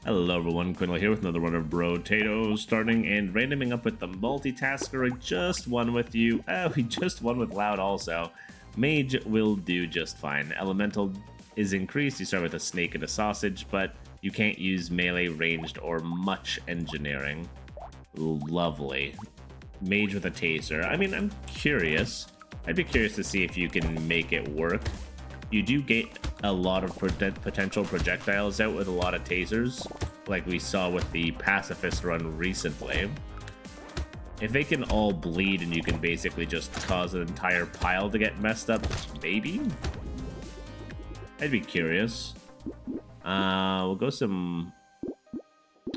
Hello everyone, Quinlan here with another one of Brotato, starting and randoming up with the multitasker. I just won with you. We just won with Loud also. Mage will do just fine. Elemental is increased. You start with a snake and a sausage, but you can't use melee, ranged, or much engineering. Lovely. Mage with a taser. I mean, I'm curious. I'd be curious to see if you can make it work. You do get a lot of potential projectiles out with a lot of tasers, like we saw with the pacifist run recently. If they can all bleed and you can basically just cause an entire pile to get messed up, maybe? I'd be curious. We'll go some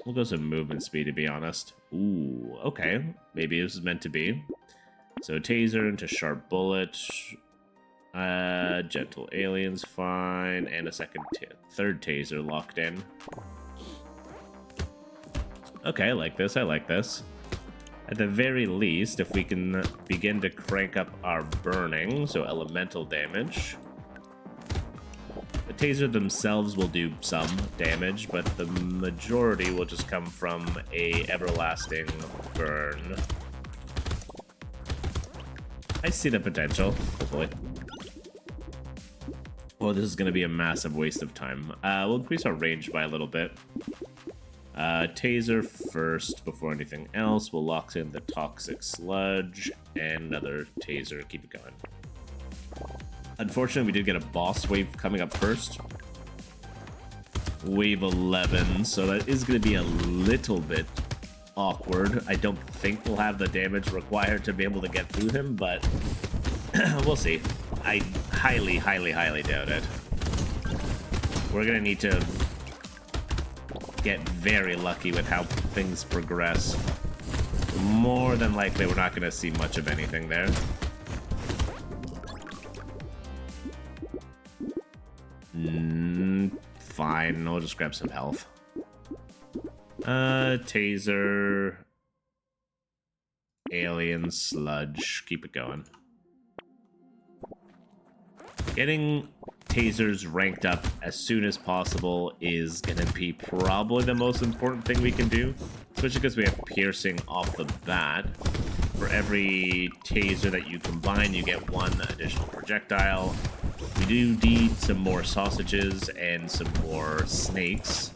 movement speed, to be honest. Ooh, okay. Maybe this is meant to be. So taser into sharp bullet. Gentle alien's fine, and a third taser locked in. Okay, I like this, I like this. At the very least, if we can begin to crank up our burning, so elemental damage. The taser themselves will do some damage, but the majority will just come from a everlasting burn. I see the potential, hopefully. Well, this is going to be a massive waste of time. We'll increase our range by a little bit. Taser first before anything else. We'll lock in the toxic sludge and another taser. Keep it going. Unfortunately, we did get a boss wave coming up first. Wave 11, so that is going to be a little bit awkward. I don't think we'll have the damage required to be able to get through him, but we'll see. I highly doubt it. We're gonna need to get very lucky with how things progress. More than likely, we're not gonna see much of anything there. Fine, I'll just grab some health. Taser. Alien sludge. Keep it going. Getting tasers ranked up as soon as possible is going to be probably the most important thing we can do, especially because we have piercing off the bat. For every taser that you combine, you get one additional projectile. We do need some more sausages and some more snakes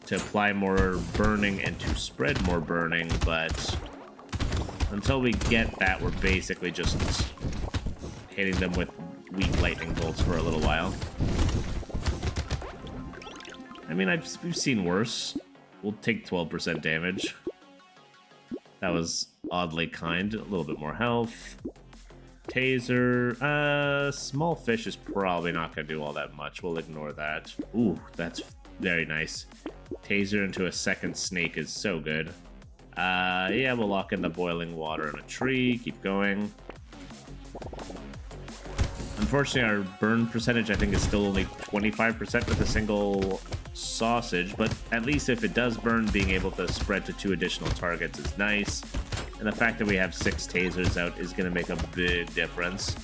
to apply more burning and to spread more burning, but until we get that, we're basically just hitting them with weak lightning bolts for a little while. I mean, we've seen worse. We'll take 12% damage. That was oddly kind. A little bit more health. Taser. Small fish is probably not going to do all that much. We'll ignore that. Ooh, that's very nice. Taser into a second snake is so good. Yeah, we'll lock in the boiling water in a tree. Keep going. Unfortunately, our burn percentage, I think, is still only 25% with a single sausage, but at least if it does burn, being able to spread to 2 additional targets is nice. And the fact that we have 6 tasers out is going to make a big difference.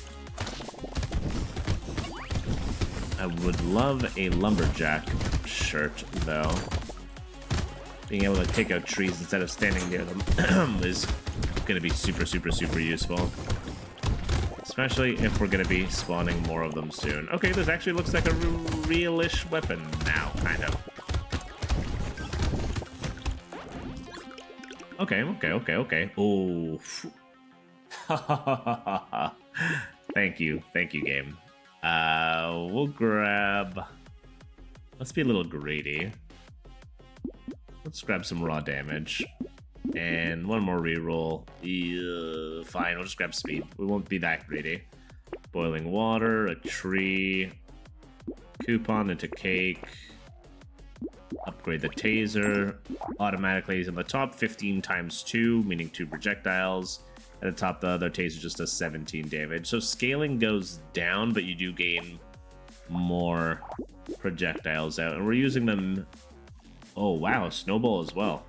I would love a lumberjack shirt, though. Being able to take out trees instead of standing near them is going to be super useful. Especially if we're going to be spawning more of them soon. Okay, this actually looks like a realish weapon now, kind of. Okay. Oh. Thank you, game. We'll grab... Let's be a little greedy. Let's grab some raw damage. And one more reroll. Fine, we'll just grab speed. We won't be that greedy. Boiling water, a tree, coupon into cake. Upgrade the taser. Automatically is in the top 15 times 2, meaning 2 projectiles. At the top, the other taser just does 17 damage. So scaling goes down, but you do gain more projectiles out. And we're using them... Oh, wow, snowball as well.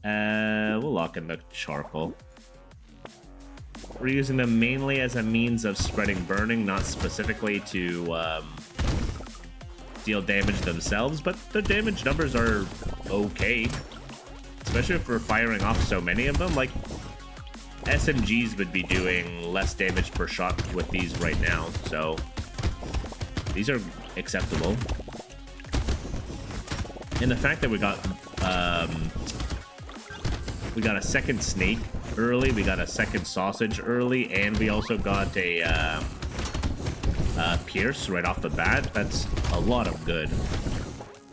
We'll lock in the charcoal. We're using them mainly as a means of spreading burning, not specifically to deal damage themselves, but the damage numbers are okay. Especially if we're firing off so many of them. Like, SMGs would be doing less damage per shot with these right now, so these are acceptable. And the fact that we got a second snake early, we got a second sausage early, and we also got a pierce right off the bat, that's a lot of good.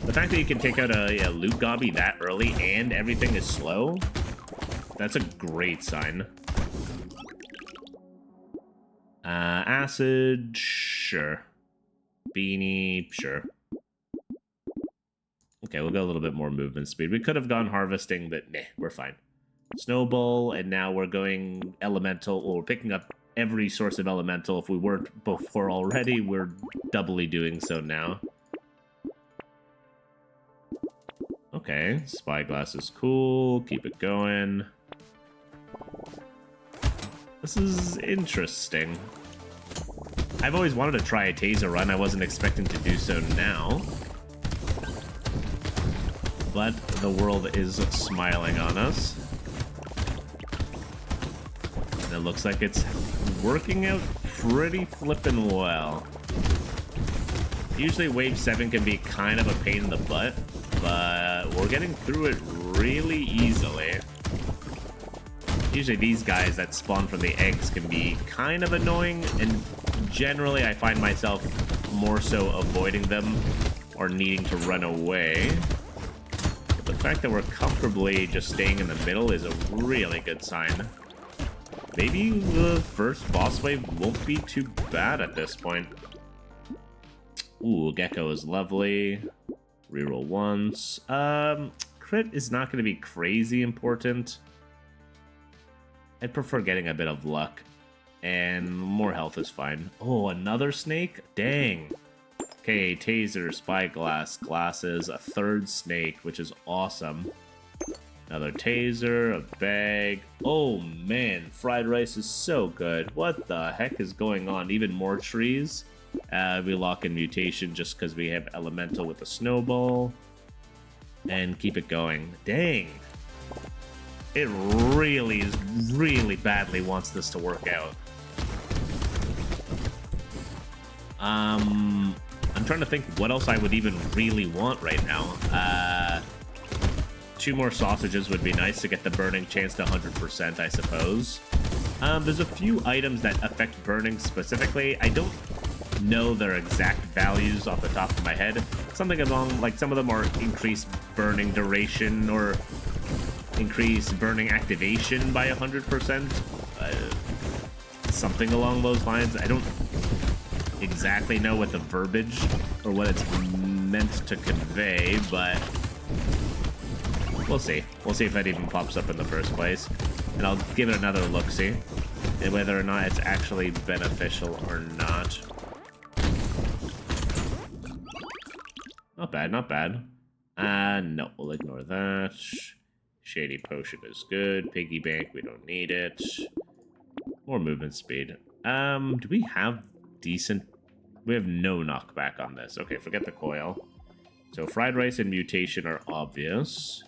The fact that you can take out a loot gobby that early and everything is slow, that's a great sign. Acid, sure. Beanie, sure. Okay, we'll go a little bit more movement speed. We could have gone harvesting, but meh, we're fine. Snowball, and now we're going elemental, or we're picking up every source of elemental. If we weren't before already, we're doubly doing so now. Okay, spyglass is cool. Keep it going. This is interesting. I've always wanted to try a taser run. I wasn't expecting to do so now. But the world is smiling on us. And it looks like it's working out pretty flippin' well. Usually wave 7 can be kind of a pain in the butt, but we're getting through it really easily. Usually these guys that spawn from the eggs can be kind of annoying, and generally I find myself more so avoiding them or needing to run away. But the fact that we're comfortably just staying in the middle is a really good sign. Maybe the first boss wave won't be too bad at this point. Ooh, Gecko is lovely. Reroll once. Crit is not going to be crazy important. I'd prefer getting a bit of luck. And more health is fine. Oh, another snake? Dang. Okay, taser, spyglass, glasses, a third snake, which is awesome. Another taser, a bag. Oh man, fried rice is so good. What the heck is going on? Even more trees. We lock in mutation just because we have elemental with a snowball. And keep it going. Dang. It really badly wants this to work out. I'm trying to think what else I would even really want right now. 2 more sausages would be nice to get the burning chance to 100%, I suppose. There's a few items that affect burning specifically. I don't know their exact values off the top of my head. Something along, like some of them are increased burning duration or increased burning activation by 100%. Something along those lines. I don't exactly know what the verbiage or what it's meant to convey, but we'll see. We'll see if that even pops up in the first place. And I'll give it another look-see, and whether or not it's actually beneficial or not. Not bad, not bad. No, we'll ignore that. Shady potion is good. Piggy bank, we don't need it. More movement speed. Do we have decent... We have no knockback on this. Okay, forget the coil. So fried rice and mutation are obvious.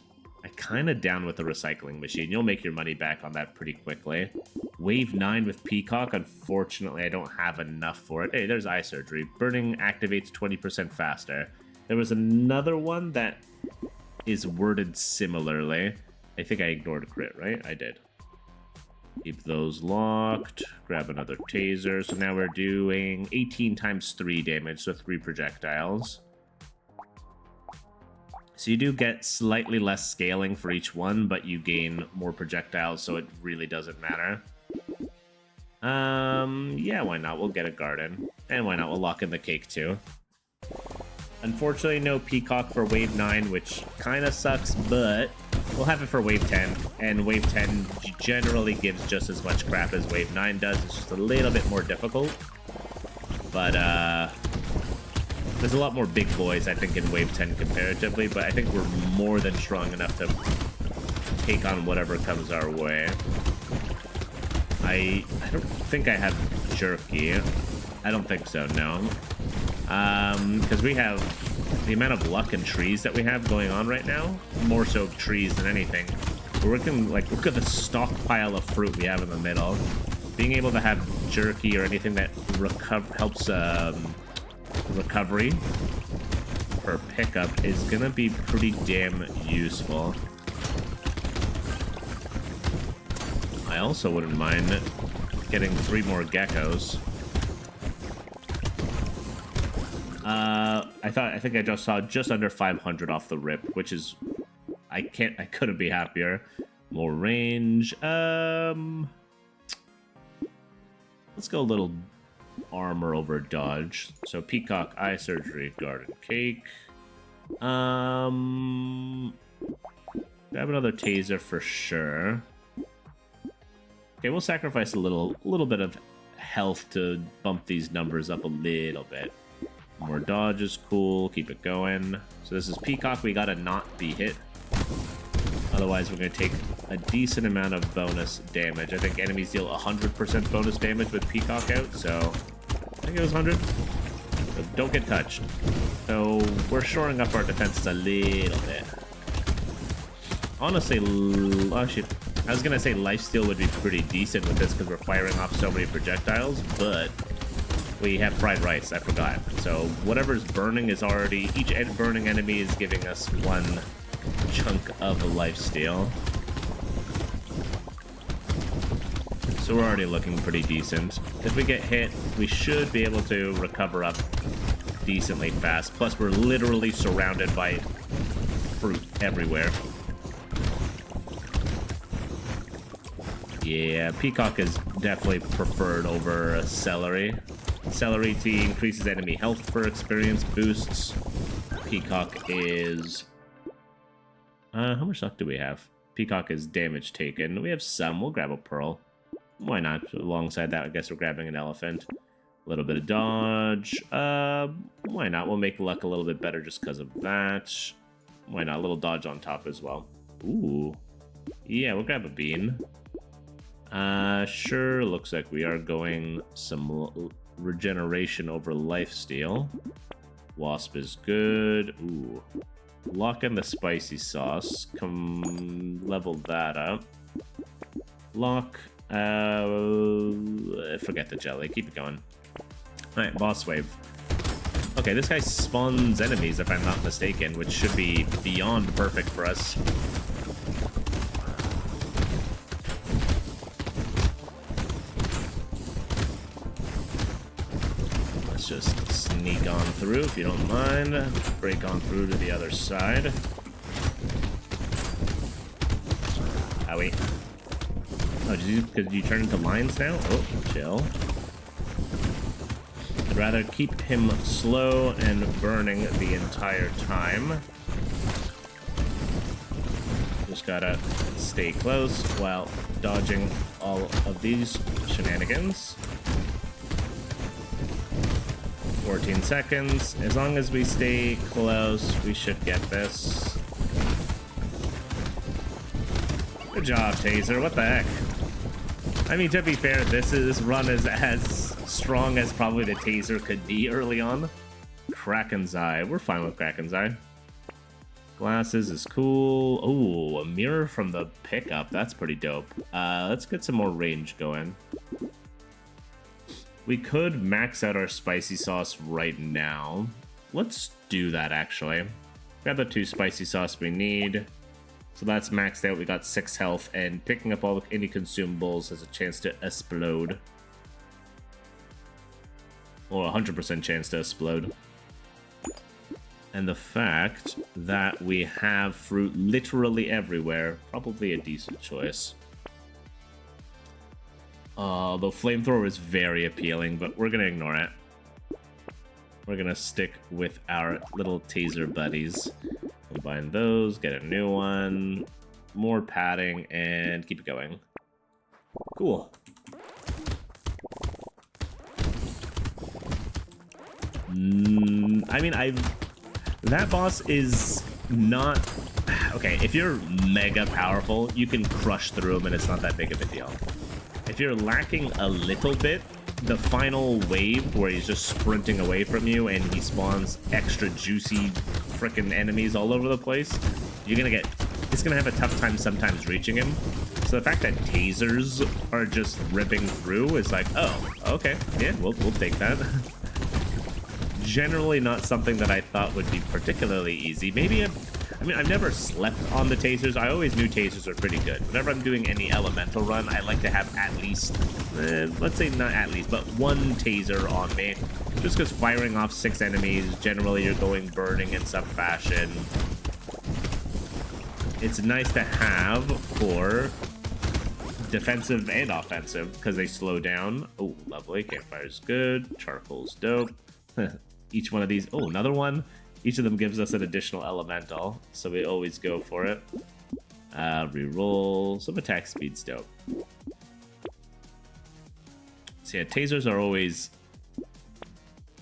I'm kind of down with the recycling machine. You'll make your money back on that pretty quickly. Wave 9 with Peacock. Unfortunately, I don't have enough for it. Hey, there's eye surgery. Burning activates 20% faster. There was another one that is worded similarly. I think I ignored crit, right? I did. Keep those locked. Grab another taser. So now we're doing 18 times 3 damage, so 3 projectiles. So you do get slightly less scaling for each one, but you gain more projectiles, so it really doesn't matter. Yeah, why not? We'll get a garden. And why not? We'll lock in the cake too. Unfortunately, no Peacock for Wave 9, which kind of sucks, but we'll have it for Wave 10. And Wave 10 generally gives just as much crap as Wave 9 does. It's just a little bit more difficult. But, there's a lot more big boys, I think, in Wave 10 comparatively, but I think we're more than strong enough to take on whatever comes our way. I don't think I have jerky. I don't think so, no. Because we have the amount of luck and trees that we have going on right now. More so trees than anything. We're working, like, look at the stockpile of fruit we have in the middle. Being able to have jerky or anything that helps recovery for pickup is gonna be pretty damn useful. I also wouldn't mind getting 3 more geckos. I think I just saw just under 500 off the rip, which is I couldn't be happier. More range. Let's go a little armor over dodge. So peacock, eye surgery, garden cake. Grab another taser for sure. Okay, we'll sacrifice a little bit of health to bump these numbers up a little bit. More dodge is cool. Keep it going. So this is peacock. We gotta not be hit. Otherwise, we're gonna take a decent amount of bonus damage. I think enemies deal 100% bonus damage with peacock out, so I think it was 100. So don't get touched. So we're shoring up our defenses a little bit. Honestly, actually, I was gonna say lifesteal would be pretty decent with this because we're firing off so many projectiles, but we have fried rice, I forgot. So whatever's burning is already, each burning enemy is giving us 1 chunk of lifesteal. So we're already looking pretty decent. If we get hit, we should be able to recover up decently fast. Plus we're literally surrounded by fruit everywhere. Yeah, peacock is definitely preferred over celery. Celery tea increases enemy health for experience boosts. Peacock is... how much luck do we have? Peacock is damage taken. We have some. We'll grab a pearl. Why not? Alongside that, I guess we're grabbing an elephant. A little bit of dodge. Why not? We'll make luck a little bit better just because of that. Why not? A little dodge on top as well. Ooh. Yeah, we'll grab a bean. Sure, looks like we are going some regeneration over lifesteal. Wasp is good. Ooh. Lock in the spicy sauce. Come level that up. Lock. Forget the jelly. Keep it going. Alright, boss wave. Okay, this guy spawns enemies, if I'm not mistaken, which should be beyond perfect for us. Let's just sneak on through, if you don't mind. Break on through to the other side. Owie. Oh, did you turn into lines now? Oh, chill. I'd rather keep him slow and burning the entire time. Just gotta stay close while dodging all of these shenanigans. 14 seconds. As long as we stay close, we should get this. Good job, Taser. What the heck? I mean, to be fair, this run is as strong as probably the Taser could be early on. Kraken's Eye. We're fine with Kraken's Eye. Glasses is cool. Oh, a mirror from the pickup. That's pretty dope. Let's get some more range going. We could max out our spicy sauce right now. Let's do that, actually. Grab the 2 spicy sauce we need. So that's maxed out. We got 6 health, and picking up all any consumables has a chance to explode. Or 100% chance to explode. And the fact that we have fruit literally everywhere, probably a decent choice. Though flamethrower is very appealing, but we're gonna ignore it. We're gonna stick with our little taser buddies. Combine those, get a new one, more padding, and keep it going. Cool. I mean, that boss is not... Okay, if you're mega powerful, you can crush through him and it's not that big of a deal. If you're lacking a little bit, the final wave where he's just sprinting away from you and he spawns extra juicy frickin' enemies all over the place, it's gonna have a tough time sometimes reaching him. So the fact that tasers are just ripping through is like, oh, okay, yeah, we'll take that. Generally not something that I thought would be particularly easy. I've never slept on the tasers. I always knew tasers are pretty good. Whenever I'm doing any elemental run, I like to have at least, let's say not at least, but one taser on me. Just because firing off 6 enemies, generally you're going burning in some fashion. It's nice to have for defensive and offensive because they slow down. Oh, lovely. Campfire's good. Charcoal's dope. Each one of these. Oh, another one. Each of them gives us an additional elemental, so we always go for it. Reroll. Some attack speed's dope. So yeah, tasers are always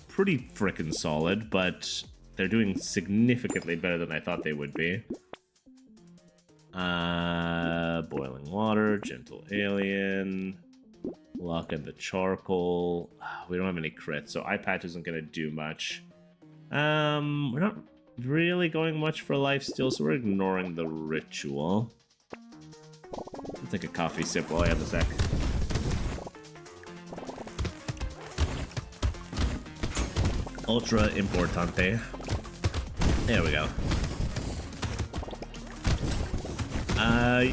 pretty frickin' solid, but they're doing significantly better than I thought they would be. Boiling water, gentle alien, lock in the charcoal. We don't have any crits, so eye patch isn't gonna do much. We're not really going much for life still, so we're ignoring the ritual. I'll take a coffee sip while I have a sec. Ultra importante. There we go.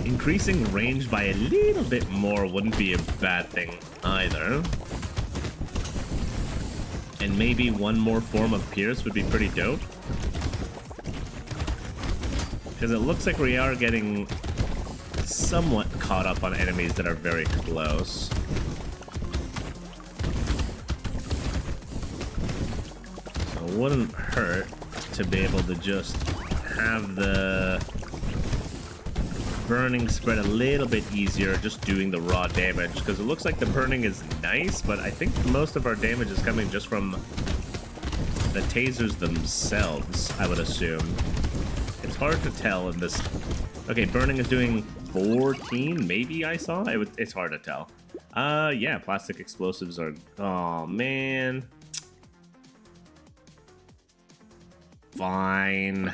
Increasing range by a little bit more wouldn't be a bad thing either. And maybe one more form of Pierce would be pretty dope. Because it looks like we are getting somewhat caught up on enemies that are very close. So it wouldn't hurt to be able to just have the burning spread a little bit easier just doing the raw damage, because it looks like the burning is nice, but I think most of our damage is coming just from the tasers themselves, I would assume. It's hard to tell in this. Okay, burning is doing 14, maybe I saw? It's hard to tell. Yeah, plastic explosives are... Oh, man. Fine.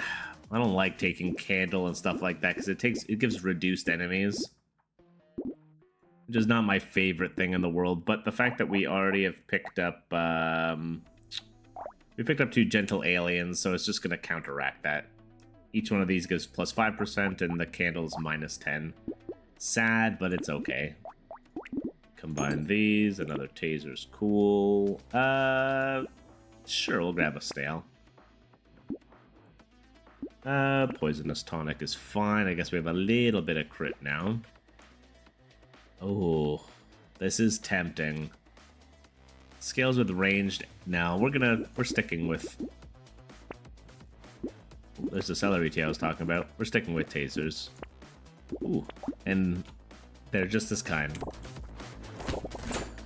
I don't like taking candle and stuff like that because it gives reduced enemies, which is not my favorite thing in the world. But the fact that we already have picked up, we picked up 2 gentle aliens, so it's just gonna counteract that. Each one of these gives plus 5%, and the candle's minus 10. Sad, but it's okay. Combine these. Another taser's cool. Sure, we'll grab a stale. Poisonous tonic is fine. I guess we have a little bit of crit now. Oh, this is tempting. Scales with ranged. Now we're sticking with. There's the celery tea I was talking about. We're sticking with tasers. Ooh, and they're just as kind.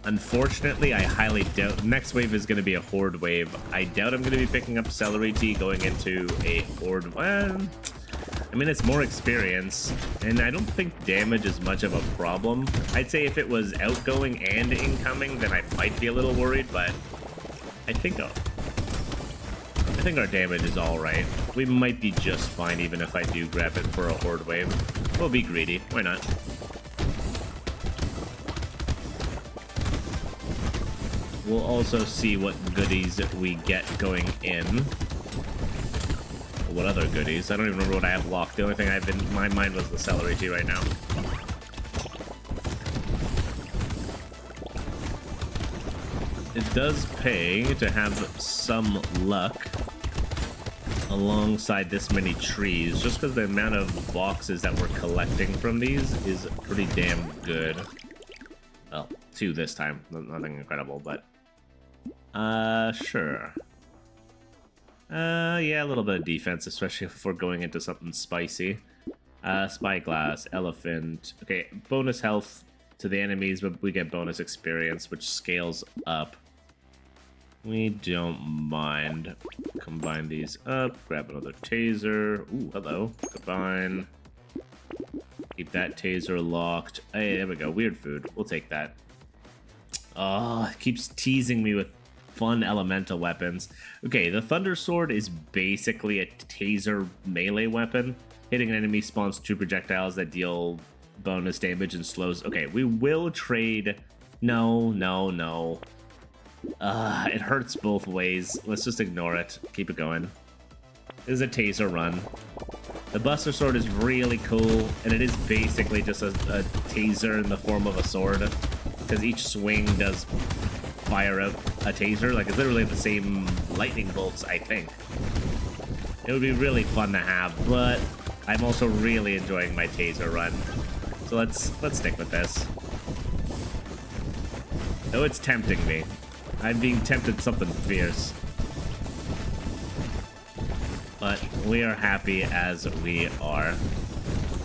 Unfortunately, I highly doubt... Next wave is going to be a horde wave. I doubt I'm going to be picking up celery tea going into a horde... Well, I mean, it's more experience, and I don't think damage is much of a problem. I'd say if it was outgoing and incoming, then I might be a little worried, but I think our damage is alright. We might be just fine even if I do grab it for a horde wave. We'll be greedy. Why not? We'll also see what goodies we get going in. What other goodies? I don't even remember what I have locked. The only thing I have in my mind was the celery tea right now. It does pay to have some luck alongside this many trees, just because the amount of boxes that we're collecting from these is pretty damn good. Well, 2 this time. Nothing incredible, but... sure. Yeah, a little bit of defense, especially if we're going into something spicy. Spyglass, elephant. Okay, bonus health to the enemies, but we get bonus experience, which scales up. We don't mind. Combine these up, grab another taser. Ooh, hello. Combine. Keep that taser locked. Hey, there we go. Weird food. We'll take that. Oh, it keeps teasing me with fun elemental weapons. Okay, the Thunder Sword is basically a taser melee weapon. Hitting an enemy spawns 2 projectiles that deal bonus damage and slows. Okay, we will trade. No, no, no. It hurts both ways. Let's just ignore it. Keep it going. This is a taser run. The Buster Sword is really cool, and it is basically just a taser in the form of a sword, because each swing does fire out a taser. Like, it's literally the same lightning bolts, I think. It would be really fun to have, but I'm also really enjoying my taser run. So let's stick with this. Though it's tempting me. I'm being tempted something fierce. But we are happy as we are.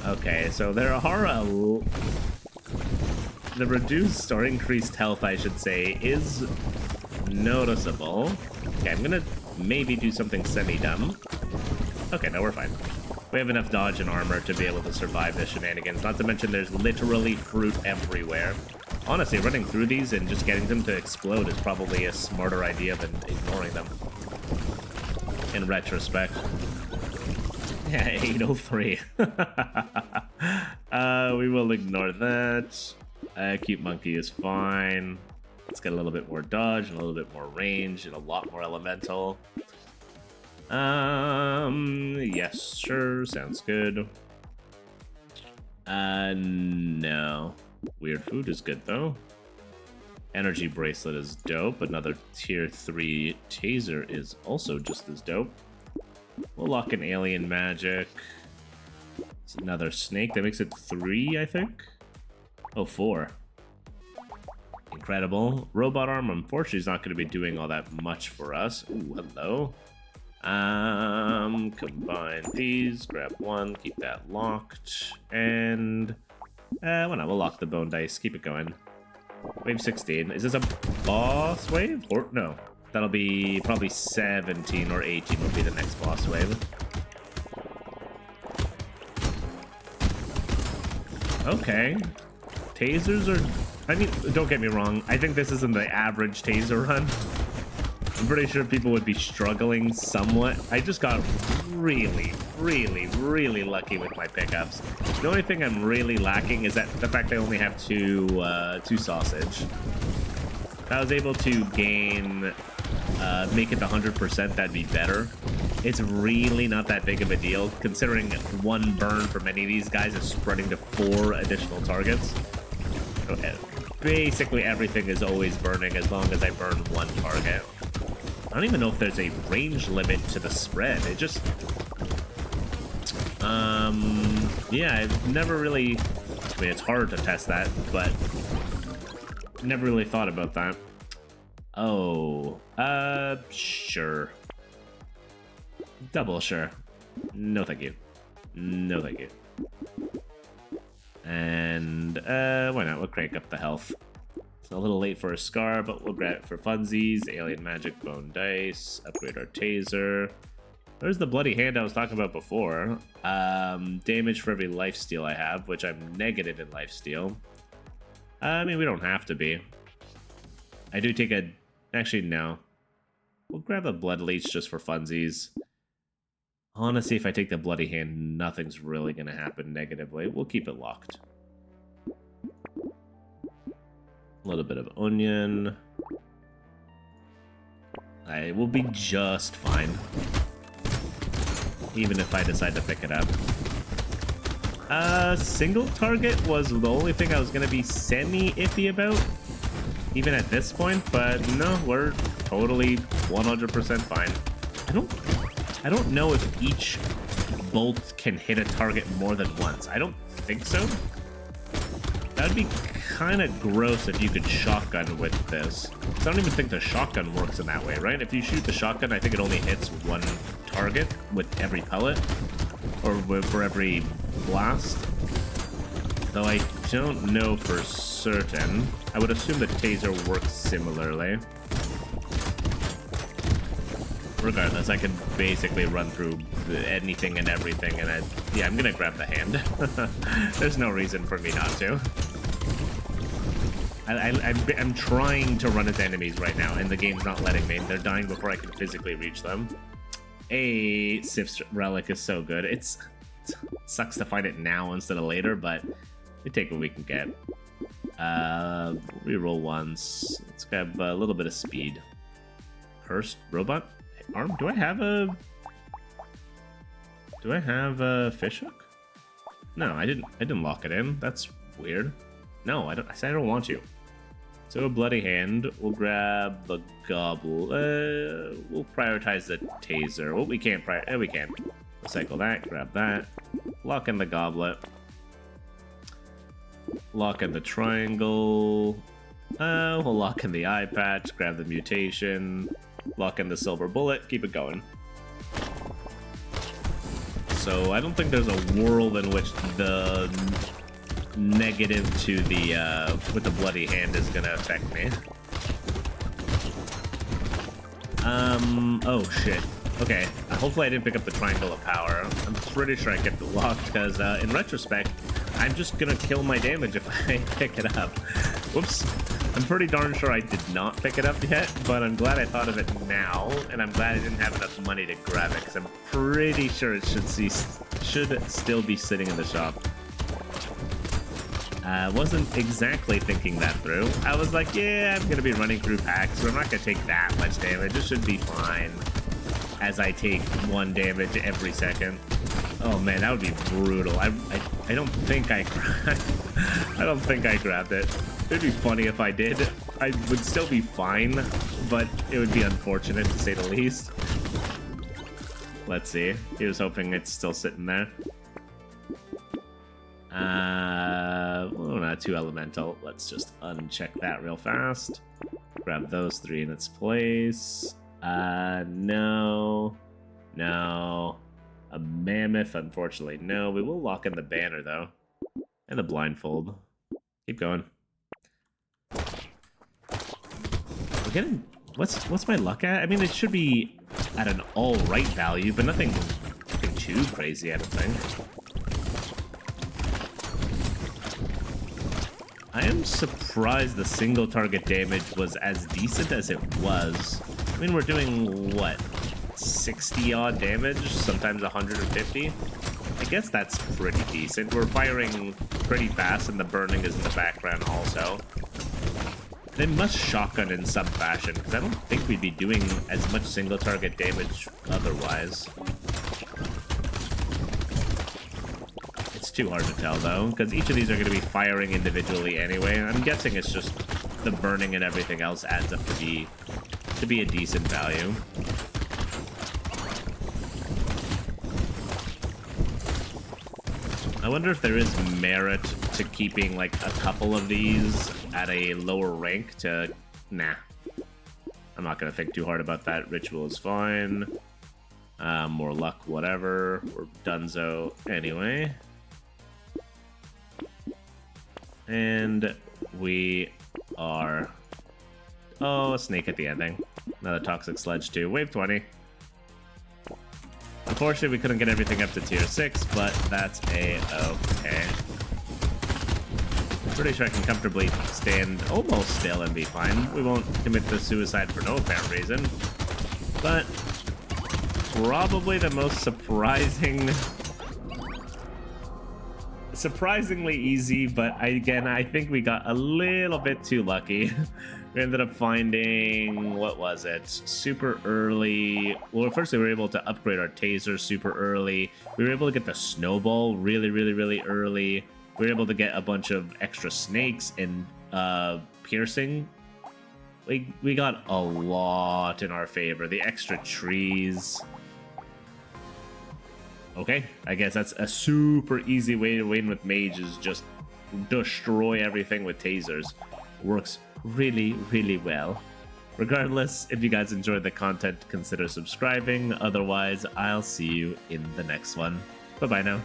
Okay, so there are the reduced or increased health, I should say, is noticeable. Okay, I'm gonna maybe do something semi-dumb. Okay, no, we're fine. We have enough dodge and armor to be able to survive this shenanigans. Not to mention there's literally fruit everywhere. Honestly, running through these and just getting them to explode is probably a smarter idea than ignoring them. In retrospect. Yeah, 803. We will ignore that. Cute monkey is fine. Let's get a little bit more dodge and a little bit more range and a lot more elemental. Yes, sure, sounds good. No. Weird food is good though. Energy bracelet is dope. Another tier 3 taser is also just as dope. We'll lock in alien magic. It's another snake. That makes it 3, I think. Oh, 4. Incredible. Robot arm, unfortunately, is not going to be doing all that much for us. Ooh, hello. Combine these. Grab one. Keep that locked. And why not? We'll lock the bone dice. Keep it going. Wave 16. Is this a boss wave? Or no. That'll be probably 17 or 18 will be the next boss wave. Okay. Tasers are... I mean, don't get me wrong. I think this isn't the average taser run. I'm pretty sure people would be struggling somewhat. I just got really, really, really lucky with my pickups. The only thing I'm really lacking is that the fact I only have two sausage. If I was able to gain, make it to 100%, that'd be better. It's really not that big of a deal, considering one burn for many of these guys is spreading to 4 additional targets. Okay. Basically everything is always burning as long as I burn one target. I don't even know if there's a range limit to the spread. It just... yeah, I've never really... I mean, it's hard to test that, but... never really thought about that. Oh, sure. Double sure. No thank you. No thank you. And, why not? We'll crank up the health. It's a little late for a scar, but we'll grab it for funsies. Alien magic, bone dice, upgrade our taser. There's the bloody hand I was talking about before. Damage for every lifesteal I have, which I'm negative in lifesteal. I mean, we don't have to be. I do take a... Actually, no. We'll grab a blood leech just for funsies. Honestly, if I take the bloody hand, nothing's really going to happen negatively. We'll keep it locked. A little bit of onion. I will be just fine. Even if I decide to pick it up. Single target was the only thing I was going to be semi-iffy about. Even at this point, but no, we're totally 100% fine. I don't know if each bolt can hit a target more than once. I don't think so. That would be kind of gross if you could shotgun with this. I don't even think the shotgun works in that way, right? If you shoot the shotgun, I think it only hits one target with every pellet, or for every blast. Though I don't know for certain. I would assume the taser works similarly. Regardless, I can basically run through anything and everything, and yeah, I'm gonna grab the hand. There's no reason for me not to. I'm trying to run into enemies right now, and the game's not letting me. They're dying before I can physically reach them. A Sif's relic is so good. It sucks to find it now instead of later, but we take what we can get. Reroll once. Let's grab a little bit of speed. Cursed robot arm. Do I have a fish hook? No, I didn't lock it in. That's weird. No, I said I don't want you. So a bloody hand. We'll grab the gobble. We'll prioritize the taser. Well, we can't we can. Recycle that. Grab that. Lock in the goblet. Lock in the triangle. We'll lock in the eye patch. Grab the mutation. Lock in the silver bullet. Keep it going. So I don't think there's a world in which the negative to the with the bloody hand is gonna affect me. Oh shit. Okay, hopefully I didn't pick up the triangle of power. I'm pretty sure I kept it locked because in retrospect, I'm just gonna kill my damage if I pick it up. Whoops. I'm pretty darn sure I did not pick it up yet, but I'm glad I thought of it now, and I'm glad I didn't have enough money to grab it because I'm pretty sure it should still be sitting in the shop. I wasn't exactly thinking that through. I was like, yeah, I'm gonna be running through packs, so I'm not gonna take that much damage. It should be fine as I take 1 damage every second. Oh man, that would be brutal. I don't think I grabbed it. It'd be funny if I did. I would still be fine, but it would be unfortunate to say the least. Let's see. He was hoping it's still sitting there. Well, not too elemental. Let's just uncheck that real fast. Grab those 3 in its place. No. No. A mammoth, unfortunately. No, we will lock in the banner, though. And the blindfold. Keep going. We're getting... What's my luck at? I mean, it should be at an alright value, but nothing too crazy, I don't think. I am surprised the single target damage was as decent as it was. I mean, we're doing, what, 60-odd damage? Sometimes 150? I guess that's pretty decent. We're firing pretty fast, and the burning is in the background also. They must shotgun in some fashion, because I don't think we'd be doing as much single target damage otherwise. It's too hard to tell, though, because each of these are going to be firing individually anyway. I'm guessing it's just the burning and everything else adds up to be a decent value. I wonder if there is merit to keeping like a couple of these at a lower rank to... Nah. I'm not going to think too hard about that. Ritual is fine. More luck, whatever. We're donezo anyway. And we are... Oh, a snake at the ending. Another toxic sledge too. Wave 20. Unfortunately, we couldn't get everything up to tier 6, but that's a-okay. Pretty sure I can comfortably stand almost still and be fine. We won't commit the suicide for no apparent reason. But probably the most surprisingly easy, but again, I think we got a little bit too lucky. We ended up finding, what was it? Super early. Well, first we were able to upgrade our taser super early. We were able to get the snowball really early. We were able to get a bunch of extra snakes and piercing. We got a lot in our favor. The extra trees. Okay, I guess that's a super easy way to win with Mage, is just destroy everything with tasers. Works really well. Regardless, if you guys enjoyed the content, consider subscribing. Otherwise, I'll see you in the next one. Bye-bye now.